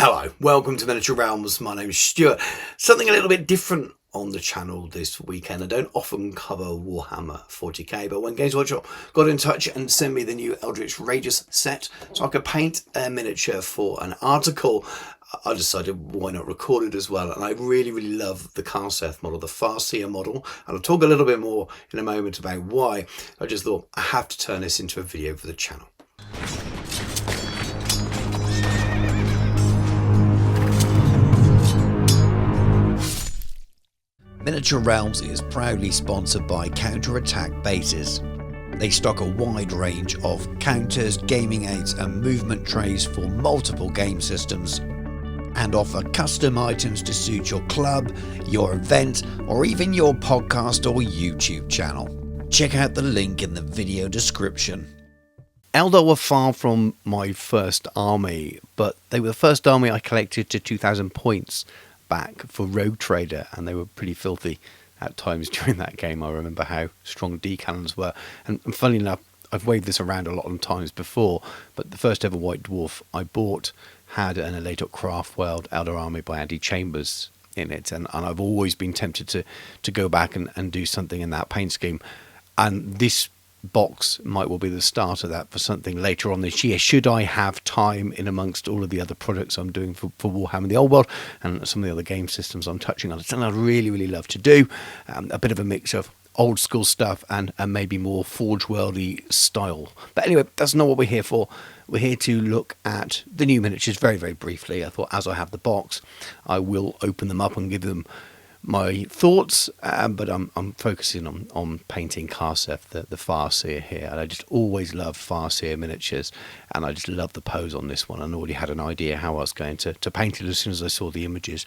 Hello, welcome to Miniature Realms. My name is Stuart. Something a little bit different on the channel this weekend. I don't often cover Warhammer 40k, but when Games Workshop got in touch and sent me the new Eldritch Raiders set so I could paint a miniature for an article, I decided why not record it as well. And I really love the Kharseth model, the Farseer model, and I'll talk a little bit more in a moment about why. I just thought I have to turn this into a video for the channel. Miniature Realms is proudly sponsored by Counter-Attack Bases. They stock a wide range of counters, gaming aids and movement trays for multiple game systems and offer custom items to suit your club, your event or even your podcast or YouTube channel. Check out the link in the video description. Eldar were far from my first army, but they were the first army I collected to 2,000 points back for Rogue Trader, and they were pretty filthy at times during that game. I remember how strong D-cannons were, and funnily enough, I've waved this around a lot of times before, but the first ever White Dwarf I bought had an Elator Craftworld Eldar army by Andy Chambers in it, and I've always been tempted to go back and do something in that paint scheme, and this box might well be the start of that for something later on this year, should I have time in amongst all of the other projects I'm doing for Warhammer the Old World and some of the other game systems I'm touching on. It's something I'd really love to do, a bit of a mix of old school stuff and maybe more Forge Worldy style. But anyway, that's not what we're here for. We're here to look at the new miniatures very briefly. I thought as I have the box I will open them up and give them my thoughts, but I'm focusing on painting Kharseth, the Farseer here, and I just always love Farseer miniatures, and I just love the pose on this one, and already had an idea how I was going to paint it as soon as I saw the images.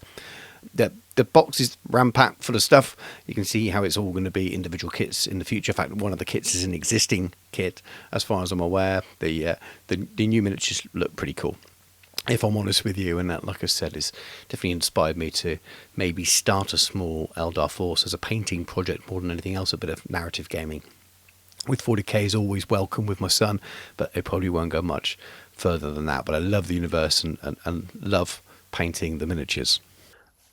The box is ram-packed full of stuff. You can see how it's all going to be individual kits in the future. In fact, one of the kits is an existing kit, as far as I'm aware. The new miniatures look pretty cool, if I'm honest with you, and that, like I said, has definitely inspired me to maybe start a small Eldar force as a painting project more than anything else, a bit of narrative gaming. With 40k is always welcome with my son, but it probably won't go much further than that. But I love the universe and love painting the miniatures.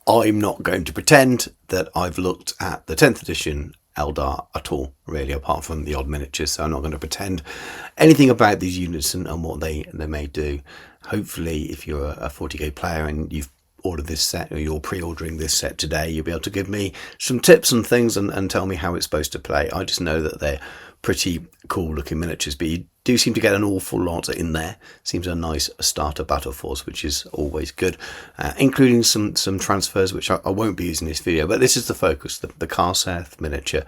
I'm not going to pretend that I've looked at the 10th edition Eldar at all, really, apart from the odd miniatures, so I'm not going to pretend anything about these units and what they may do. Hopefully, if you're a 40k player and you've ordered this set, or you're pre-ordering this set today, you'll be able to give me some tips and things and tell me how it's supposed to play. I just know that they're pretty cool looking miniatures, but you do seem to get an awful lot in there. Seems a nice starter battle force, which is always good, including some transfers, which I won't be using in this video, but this is the focus, the Kharseth miniature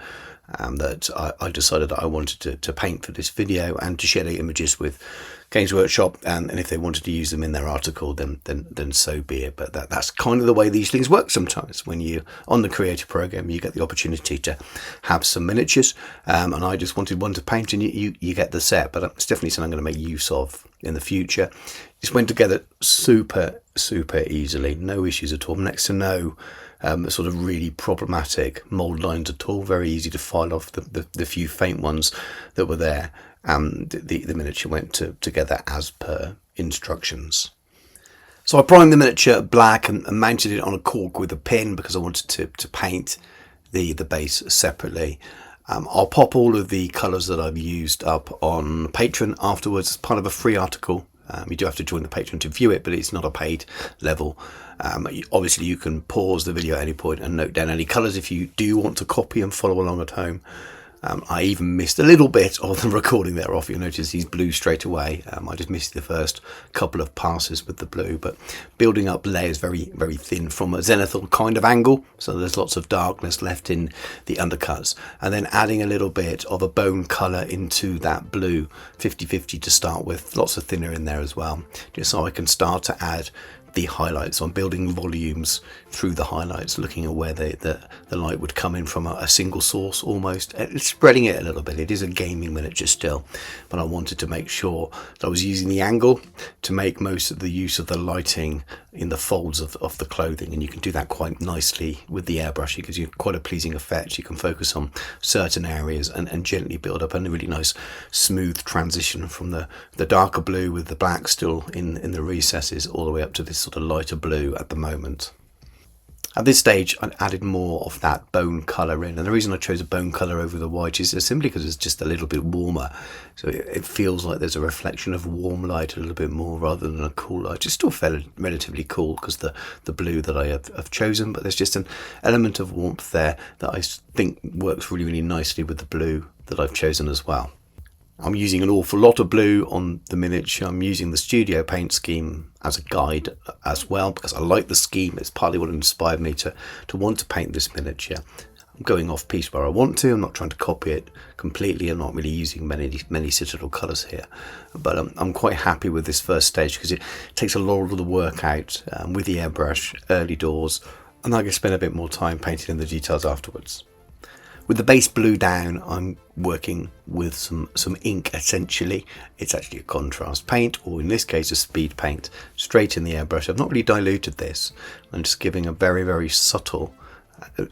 that I decided that I wanted to paint for this video and to share the images with Games Workshop, and if they wanted to use them in their article, then so be it. But that's kind of the way these things work sometimes. When you're on the creator program, you get the opportunity to have some miniatures, and I just wanted one to paint, and you get the set. But it's definitely something I'm going to make use of in the future. This went together super easily, no issues at all, next to no sort of really problematic mould lines at all. Very easy to file off the few faint ones that were there. The miniature went together as per instructions. So I primed the miniature black and mounted it on a cork with a pin because I wanted to paint the base separately. I'll pop all of the colours that I've used up on Patreon afterwards as part of a free article. You do have to join the Patreon to view it, but it's not a paid level. Obviously you can pause the video at any point and note down any colours if you do want to copy and follow along at home. I even missed a little bit of the recording there off. You'll notice he's blue straight away. I just missed the first couple of passes with the blue, but building up layers very thin from a zenithal kind of angle, so there's lots of darkness left in the undercuts, and then adding a little bit of a bone colour into that blue 50-50 to start with, lots of thinner in there as well, just so I can start to add the highlights. I'm building volumes through the highlights, looking at where the light would come in from a single source almost. It's spreading it a little bit. It is a gaming miniature still, but I wanted to make sure that I was using the angle to make most of the use of the lighting in the folds of the clothing, and you can do that quite nicely with the airbrush. It gives you quite a pleasing effect. You can focus on certain areas and gently build up a really nice smooth transition from the darker blue with the black still in the recesses all the way up to this sort of lighter blue at the moment. At this stage, I added more of that bone colour in, and the reason I chose a bone colour over the white is simply because it's just a little bit warmer, so it feels like there's a reflection of warm light a little bit more rather than a cool light. It's still fairly relatively cool because the blue that I have chosen, but there's just an element of warmth there that I think works really, really nicely with the blue that I've chosen as well. I'm using an awful lot of blue on the miniature. I'm using the studio paint scheme as a guide as well because I like the scheme. It's partly what inspired me to want to paint this miniature. I'm going off piece where I want to. I'm not trying to copy it completely. I'm not really using many Citadel colours here. But I'm quite happy with this first stage because it takes a lot of the work out with the airbrush early doors, and I can spend a bit more time painting in the details afterwards. With the base blue down, I'm working with some ink essentially. It's actually a contrast paint, or in this case a speed paint, straight in the airbrush. I've not really diluted this. I'm just giving a very, very subtle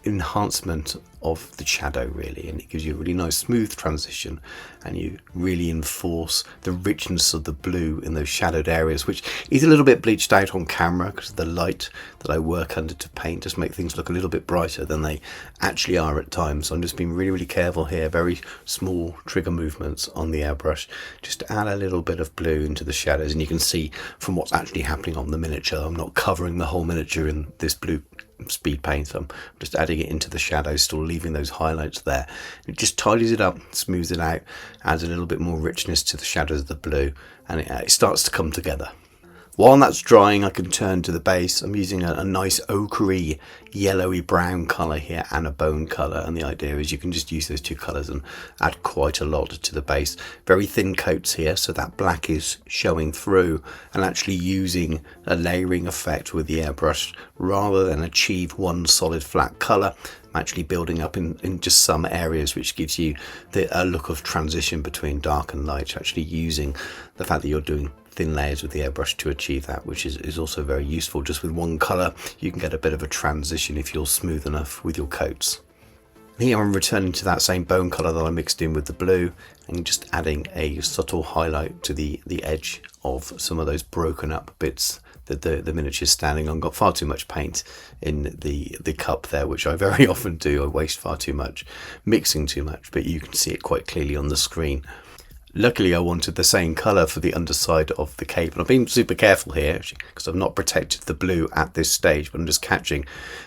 enhancement of the shadow really, and it gives you a really nice smooth transition, and you really enforce the richness of the blue in those shadowed areas, which is a little bit bleached out on camera because of the light that I work under to paint. Just make things look a little bit brighter than they actually are at times. So I'm just being really, really careful here, very small trigger movements on the airbrush just to add a little bit of blue into the shadows. And you can see from what's actually happening on the miniature, I'm not covering the whole miniature in this blue speed paint. I'm just adding it into the shadows, still leaving those highlights there. It just tidies it up, smooths it out, adds a little bit more richness to the shadows of the blue, and it starts to come together. While that's drying, I can turn to the base. I'm using a nice ochre yellowy brown colour here and a bone colour, and the idea is you can just use those two colours and add quite a lot to the base. Very thin coats here, so that black is showing through, and actually using a layering effect with the airbrush rather than achieve one solid flat colour. I'm actually building up in just some areas, which gives you a look of transition between dark and light, actually using the fact that you're doing thin layers with the airbrush to achieve that, which is also very useful. Just with one colour you can get a bit of a transition if you're smooth enough with your coats. Here I'm returning to that same bone colour that I mixed in with the blue and just adding a subtle highlight to the edge of some of those broken up bits that the miniature's standing on. Got far too much paint in the cup there, which I very often do. I waste far too much, mixing too much, but you can see it quite clearly on the screen. Luckily I wanted the same colour for the underside of the cape, and I've been super careful here because I've not protected the blue at this stage, but I'm just catching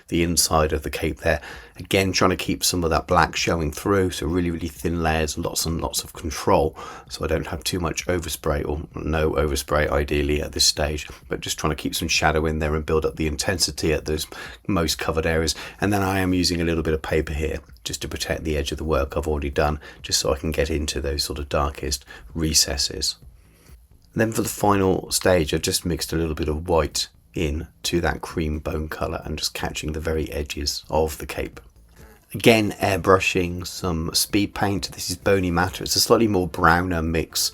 the inside of the cape there. Again, trying to keep some of that black showing through, so really, really thin layers, lots and lots of control, so I don't have too much overspray, or no overspray ideally at this stage, but just trying to keep some shadow in there and build up the intensity at those most covered areas. And then I am using a little bit of paper here just to protect the edge of the work I've already done, just so I can get into those sort of darkest recesses. And then for the final stage, I just mixed a little bit of white in to that cream bone colour and just catching the very edges of the cape. Again, airbrushing some speed paint. This is bony matter. It's a slightly more browner mix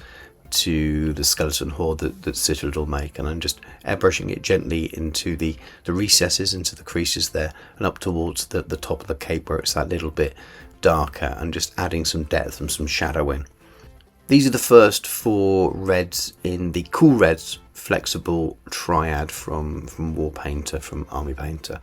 to the skeleton horde that Citadel make, and I'm just airbrushing it gently into the recesses, into the creases there, and up towards the top of the cape where it's that little bit darker, and just adding some depth and some shadow in. These are the first 4 reds in the Cool Reds flexible triad from Warpainter, from Army Painter.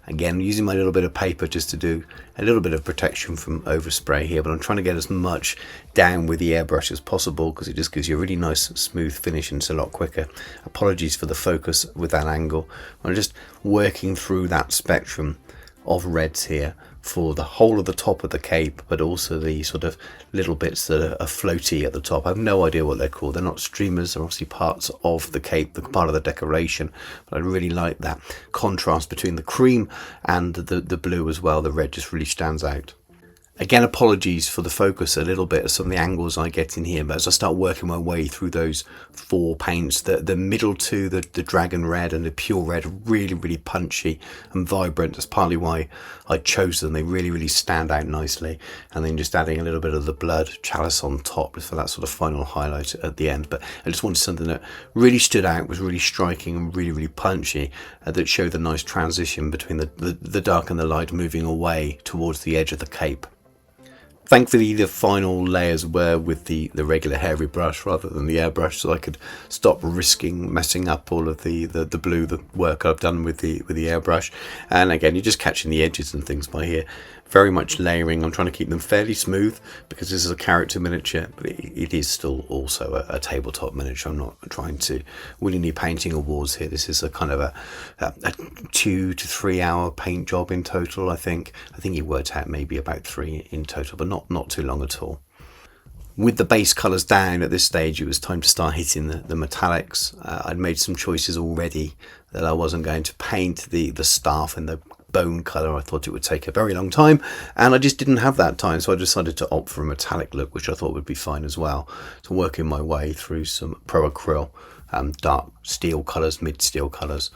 Again, using my little bit of paper just to do a little bit of protection from overspray here, but I'm trying to get as much down with the airbrush as possible because it just gives you a really nice smooth finish and it's a lot quicker. Apologies for the focus with that angle. I'm just working through that spectrum of reds here for the whole of the top of the cape, but also the sort of little bits that are floaty at the top. I have no idea what they're called. They're not streamers, they're obviously parts of the cape, part of the decoration, but I really like that contrast between the cream and the blue as well. The red just really stands out. Again, apologies for the focus a little bit of some of the angles I get in here, but as I start working my way through those 4 paints, the middle 2, the dragon red and the pure red, are really, really punchy and vibrant. That's partly why I chose them. They really, really stand out nicely. And then just adding a little bit of the blood chalice on top for that sort of final highlight at the end. But I just wanted something that really stood out, was really striking and really, really punchy, that showed the nice transition between the dark and the light moving away towards the edge of the cape. Thankfully, the final layers were with the regular hairy brush rather than the airbrush, so I could stop risking messing up all of the blue, the work I've done with the airbrush. And again, you're just catching the edges and things by here. Very much layering. I'm trying to keep them fairly smooth because this is a character miniature, but it is still also a tabletop miniature. I'm not trying to win any painting awards here. This is a kind of a 2 to 3 hour paint job in total. I think it worked out maybe about 3 in total, but not too long at all. With the base colours down at this stage, it was time to start hitting the metallics. I'd made some choices already that I wasn't going to paint the staff in the bone colour. I thought it would take a very long time, and I just didn't have that time, so I decided to opt for a metallic look, which I thought would be fine as well. So working my way through some pro acryl, dark steel colours, mid steel colours.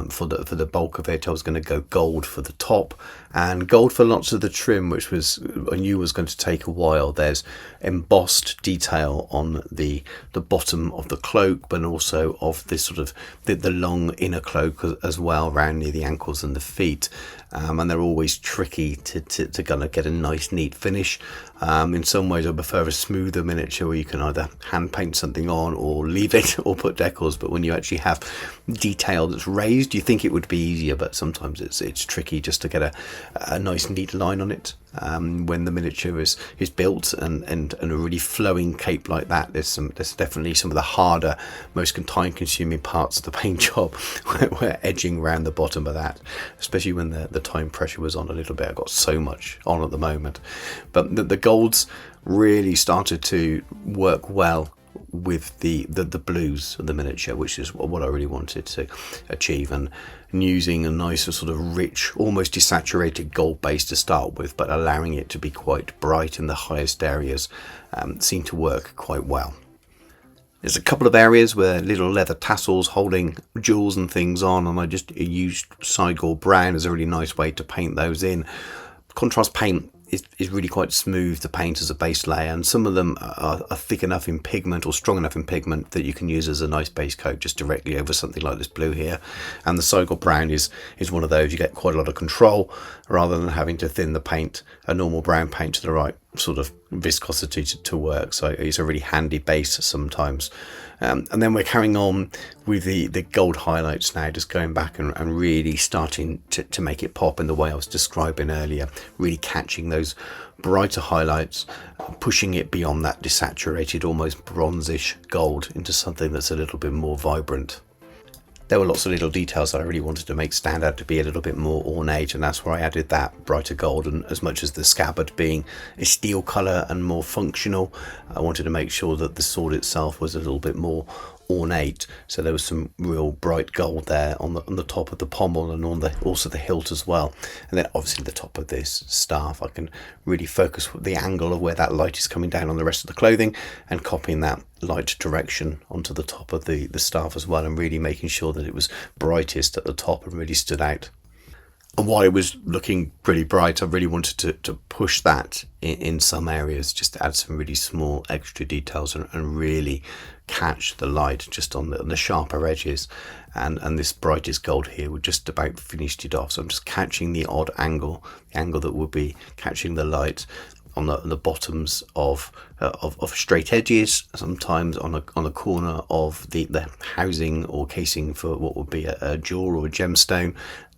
For the bulk of it, I was going to go gold for the top and gold for lots of the trim, which I knew was going to take a while. There's embossed detail on the bottom of the cloak, but also of this sort of the long inner cloak as well, around near the ankles and the feet. And they're always tricky to kind of get a nice neat finish. In some ways I prefer a smoother miniature where you can either hand paint something on or leave it or put decals, but when you actually have detail that's raised, you think it would be easier, but sometimes it's tricky just to get a nice neat line on it. When the miniature is built and a really flowing cape like that, there's definitely some of the harder, most time consuming parts of the paint job where edging around the bottom of that, especially when the time pressure was on a little bit. I've got so much on at the moment, but the golds really started to work well with the blues of the miniature, which is what I really wanted to achieve, and using a nice sort of rich, almost desaturated gold base to start with, but allowing it to be quite bright in the highest areas seemed to work quite well. There's a couple of areas where little leather tassels holding jewels and things on, and I just used Cygor brown as a really nice way to paint those in. Contrast paint is really quite smooth to paint as a base layer, and some of them are thick enough in pigment or strong enough in pigment that you can use as a nice base coat just directly over something like this blue here. And the Cygor brown is one of those. You get quite a lot of control rather than having to thin the paint, a normal brown paint, to the right sort of viscosity to work. So it's a really handy base sometimes. And then we're carrying on with the gold highlights now, just going back and really starting to make it pop in the way I was describing earlier, really catching those brighter highlights, pushing it beyond that desaturated, almost bronzish gold into something that's a little bit more vibrant. There were lots of little details that I really wanted to make stand out, to be a little bit more ornate, and that's where I added that brighter gold. And as much as the scabbard being a steel colour and more functional, I wanted to make sure that the sword itself was a little bit more ornate, so there was some real bright gold there on the top of the pommel and on also the hilt as well. And then obviously the top of this staff, I can really focus the angle of where that light is coming down on the rest of the clothing and copying that light direction onto the top of the staff as well, and really making sure that it was brightest at the top and really stood out. And while it was looking pretty bright, I really wanted to push that in some areas, just to add some really small extra details and really catch the light just on the sharper edges. And this brightest gold here would just about finished it off. So I'm just catching the odd angle, the angle that would be catching the light on the bottoms of straight edges, sometimes on a corner of the housing or casing for what would be a jewel or a gemstone.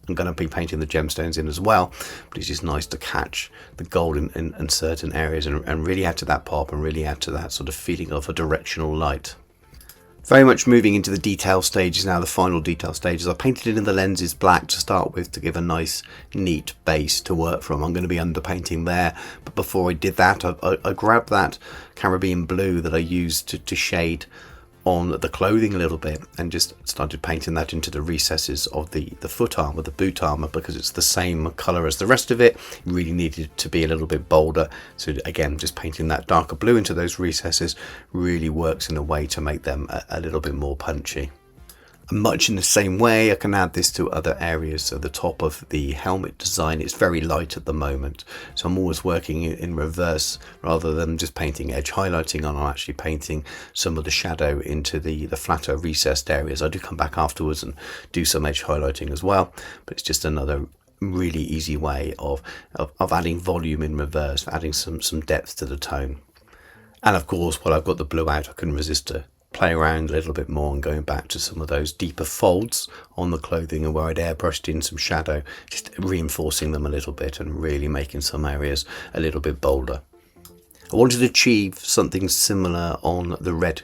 I'm going to be painting the gemstones in as well, but it's just nice to catch the gold in certain areas and really add to that pop and really add to that sort of feeling of a directional light. Very much moving into the detail stages now, the final detail stages. I painted it in the lenses black to start with to give a nice neat base to work from. I'm going to be underpainting there, but before I did that, I grabbed that Caribbean blue that I used to shade on the clothing a little bit and just started painting that into the recesses of the foot armor, the boot armor, because it's the same color as the rest of it. It really needed to be a little bit bolder, so again, just painting that darker blue into those recesses really works in a way to make them a little bit more punchy. Much in the same way, I can add this to other areas. So the top of the helmet design is very light at the moment, so I'm always working in reverse rather than just painting edge highlighting on. I'm actually painting some of the shadow into the flatter recessed areas. I do come back afterwards and do some edge highlighting as well, but it's just another really easy way of adding volume in reverse, adding some depth to the tone. And of course, while I've got the blue out, I couldn't resist to play around a little bit more and going back to some of those deeper folds on the clothing, and where I'd airbrushed in some shadow, just reinforcing them a little bit and really making some areas a little bit bolder. I wanted to achieve something similar on the red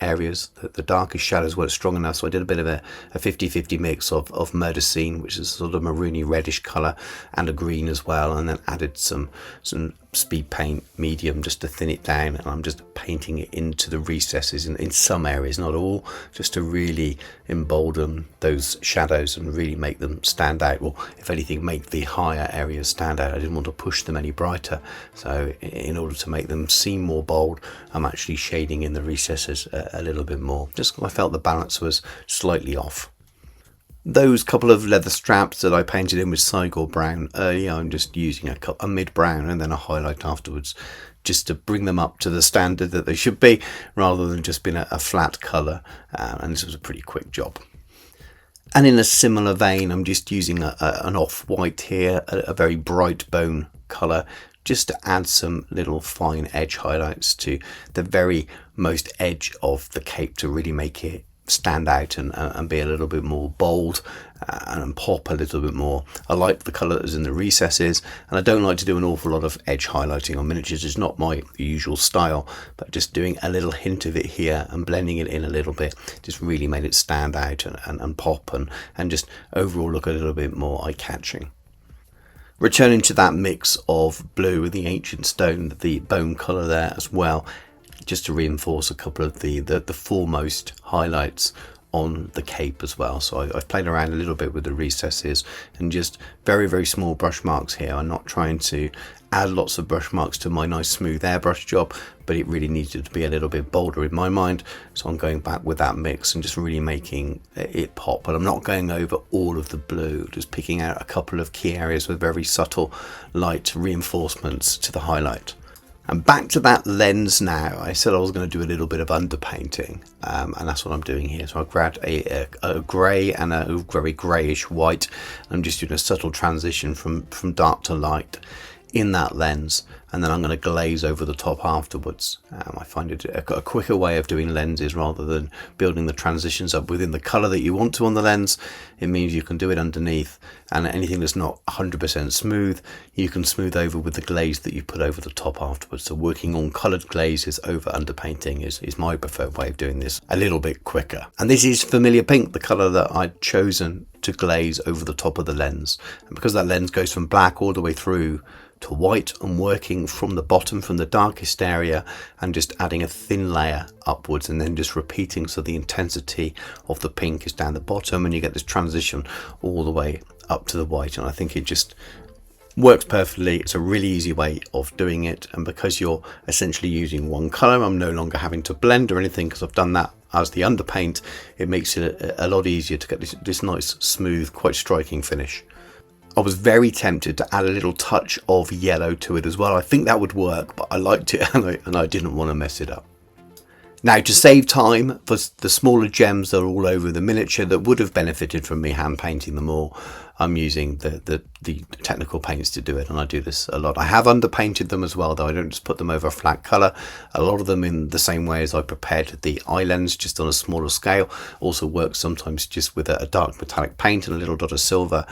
areas. The darkest shadows weren't strong enough, so I did a bit of a 50-50 mix of Murder Scene, which is sort of maroony reddish colour, and a green as well, and then added some speed paint medium just to thin it down, and I'm just painting it into the recesses in some areas, not all, just to really embolden those shadows and really make them stand out, or if anything, make the higher areas stand out. I didn't want to push them any brighter, so in order to make them seem more bold, I'm actually shading in the recesses a little bit more, just because I felt the balance was slightly off. Those couple of leather straps that I painted in with Cygor brown earlier, I'm just using a mid brown and then a highlight afterwards, just to bring them up to the standard that they should be, rather than just being a flat colour, and this was a pretty quick job. And in a similar vein, I'm just using an off-white here, a very bright bone colour, just to add some little fine edge highlights to the very most edge of the cape to really make it stand out and be a little bit more bold and pop a little bit more. I like the colours in the recesses, and I don't like to do an awful lot of edge highlighting on miniatures. It's not my usual style, but just doing a little hint of it here and blending it in a little bit just really made it stand out and pop and just overall look a little bit more eye-catching. Returning to that mix of blue with the ancient stone, the bone colour there as well, just to reinforce a couple of the foremost highlights on the cape as well. So I've played around a little bit with the recesses and just very, very small brush marks here. I'm not trying to add lots of brush marks to my nice smooth airbrush job, but it really needed to be a little bit bolder in my mind. So I'm going back with that mix and just really making it pop. But I'm not going over all of the blue, just picking out a couple of key areas with very subtle light reinforcements to the highlight. And back to that lens now. I said I was going to do a little bit of underpainting, and that's what I'm doing here. So I grabbed a grey and a very greyish white. I'm just doing a subtle transition from dark to light in that lens, and then I'm going to glaze over the top afterwards. I find it a quicker way of doing lenses rather than building the transitions up within the colour that you want to on the lens. It means you can do it underneath, and anything that's not 100% smooth, you can smooth over with the glaze that you put over the top afterwards. So working on coloured glazes over underpainting is my preferred way of doing this, a little bit quicker. And this is Familiar Pink, the colour that I'd chosen to glaze over the top of the lens. And because that lens goes from black all the way through to white, I'm working from the bottom, from the darkest area, and just adding a thin layer upwards and then just repeating, so the intensity of the pink is down the bottom and you get this transition all the way up to the white. And I think it just works perfectly. It's a really easy way of doing it, and because you're essentially using one colour, I'm no longer having to blend or anything because I've done that as the underpaint. It makes it a lot easier to get this nice, smooth, quite striking finish. I was very tempted to add a little touch of yellow to it as well. I think that would work, but I liked it and I didn't want to mess it up. Now, to save time for the smaller gems that are all over the miniature that would have benefited from me hand painting them all, I'm using the technical paints to do it, and I do this a lot. I have underpainted them as well, though. I don't just put them over a flat colour. A lot of them in the same way as I prepared the eye lens, just on a smaller scale. Also works sometimes just with a dark metallic paint and a little dot of silver.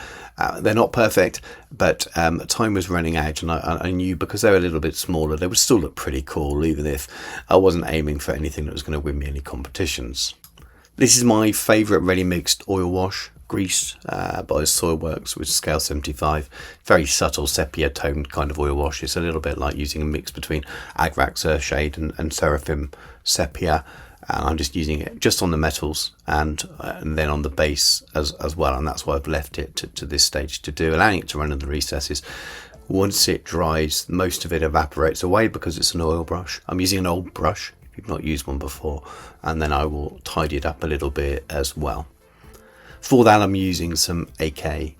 They're not perfect, but time was running out, and I knew because they were a little bit smaller, they would still look pretty cool, even if I wasn't aiming for anything that was going to win me any competitions. This is my favourite ready mixed oil wash grease by Soilworks, with scale 75. Very subtle sepia toned kind of oil wash. It's a little bit like using a mix between Agrax Earthshade and Seraphim Sepia. And I'm just using it just on the metals and then on the base as well. And that's why I've left it to this stage to do, allowing it to run in the recesses. Once it dries, most of it evaporates away because it's an oil brush. I'm using an old brush, if you've not used one before, and then I will tidy it up a little bit as well. For that, I'm using some AK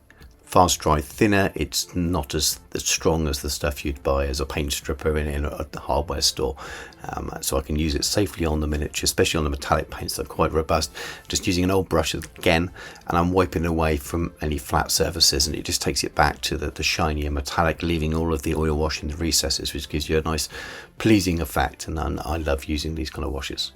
fast dry thinner. It's not as strong as the stuff you'd buy as a paint stripper in a hardware store, so I can use it safely on the miniature, especially on the metallic paints. They're quite robust. Just using an old brush again, and I'm wiping away from any flat surfaces, and it just takes it back to the shinier metallic, leaving all of the oil wash in the recesses, which gives you a nice pleasing effect. And I love using these kind of washes.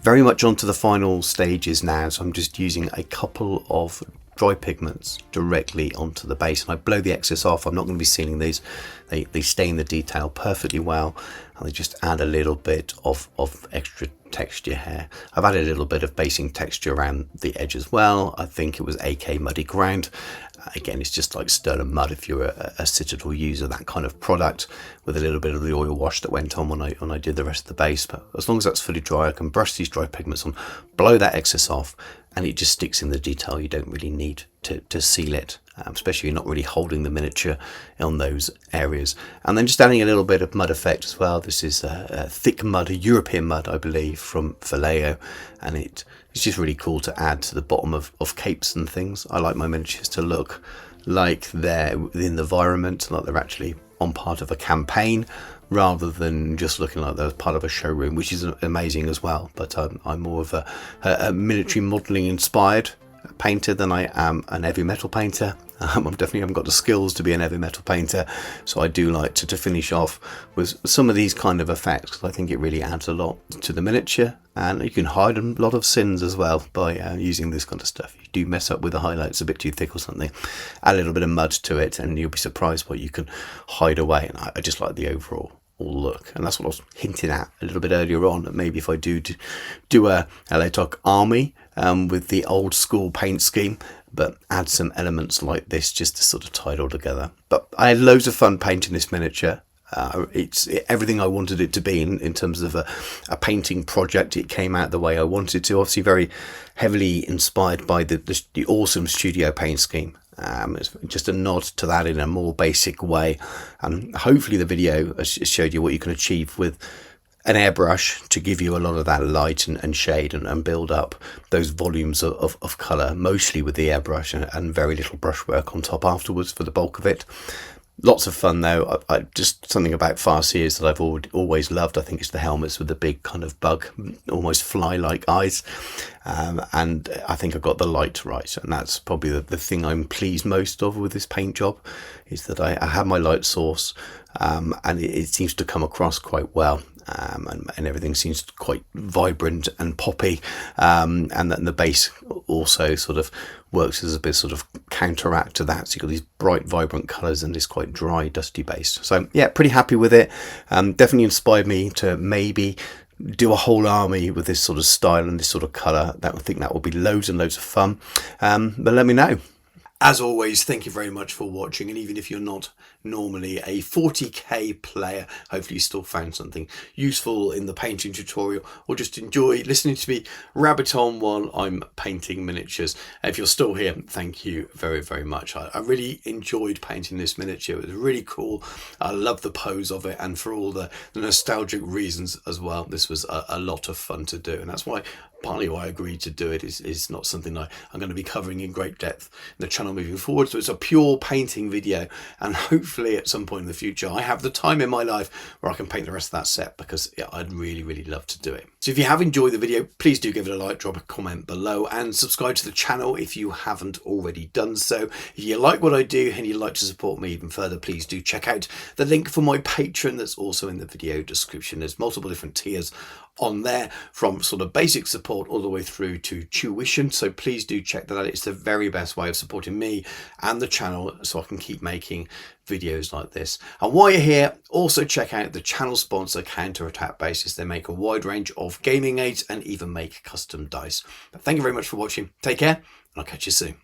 Very much onto the final stages now, so I'm just using a couple of dry pigments directly onto the base, and I blow the excess off. I'm not going to be sealing these. They stain the detail perfectly well, and they just add a little bit of extra texture here. I've added a little bit of basing texture around the edge as well. I think it was AK Muddy Ground. Again, it's just like Sterling Mud if you're a Citadel user, that kind of product, with a little bit of the oil wash that went on when I did the rest of the base. But as long as that's fully dry, I can brush these dry pigments on, blow that excess off, and it just sticks in the detail. You don't really need to seal it, especially if you're not really holding the miniature on those areas. And then just adding a little bit of mud effect as well. This is a thick mud, a European mud, I believe, from Vallejo, and it's just really cool to add to the bottom of capes and things. I like my miniatures to look like they're within the environment, like they're actually on part of a campaign, rather than just looking like they're part of a showroom, which is amazing as well. But I'm more of a military modelling inspired painter than I am an heavy metal painter. I definitely haven't got the skills to be an heavy metal painter, so I do like to finish off with some of these kind of effects, because I think it really adds a lot to the miniature, and you can hide a lot of sins as well by using this kind of stuff. You do mess up with the highlights a bit too thick or something, add a little bit of mud to it, and you'll be surprised what you can hide away. And I just like the overall look, and that's what I was hinting at a little bit earlier on. Maybe if I do a Eldar army with the old school paint scheme, but add some elements like this just to sort of tie it all together. But I had loads of fun painting this miniature. It's everything I wanted it to be in terms of a painting project. It came out the way I wanted to. Obviously very heavily inspired by the awesome studio paint scheme. It's just a nod to that in a more basic way, and hopefully the video has showed you what you can achieve with an airbrush to give you a lot of that light and shade and build up those volumes of colour, mostly with the airbrush, and very little brushwork on top afterwards for the bulk of it. Lots of fun though. I just something about Farseers that I've always loved. I think it's the helmets with the big kind of bug, almost fly-like eyes, and I think I got the light right, and that's probably the thing I'm pleased most of with this paint job, is that I have my light source, and it seems to come across quite well. And everything seems quite vibrant and poppy, and then the base also sort of works as a bit sort of counteract to that. So you've got these bright, vibrant colours and this quite dry, dusty base. So yeah, pretty happy with it. Definitely inspired me to maybe do a whole army with this sort of style and this sort of colour. I think that will be loads and loads of fun. But let me know. As always, thank you very much for watching, and even if you're not normally a 40k player, hopefully you still found something useful in the painting tutorial, or just enjoy listening to me rabbit on while I'm painting miniatures. If you're still here, thank you very, very much. I really enjoyed painting this miniature. It was really cool. I love the pose of it, and for all the nostalgic reasons as well, this was a lot of fun to do, and that's why partly why I agreed to do it. Is not something I'm going to be covering in great depth in the channel moving forward. So it's a pure painting video, and hopefully at some point in the future I have the time in my life where I can paint the rest of that set, because yeah, I'd really, really love to do it. So if you have enjoyed the video, please do give it a like, drop a comment below, and subscribe to the channel if you haven't already done so. If you like what I do and you'd like to support me even further, please do check out the link for my Patreon that's also in the video description. There's multiple different tiers on there, from sort of basic support all the way through to tuition, so please do check that out. It's the very best way of supporting me and the channel, so I can keep making videos like this. And while you're here, also check out the channel sponsor, Counterattack Bases. They make a wide range of gaming aids and even make custom dice. But thank you very much for watching. Take care, and I'll catch you soon.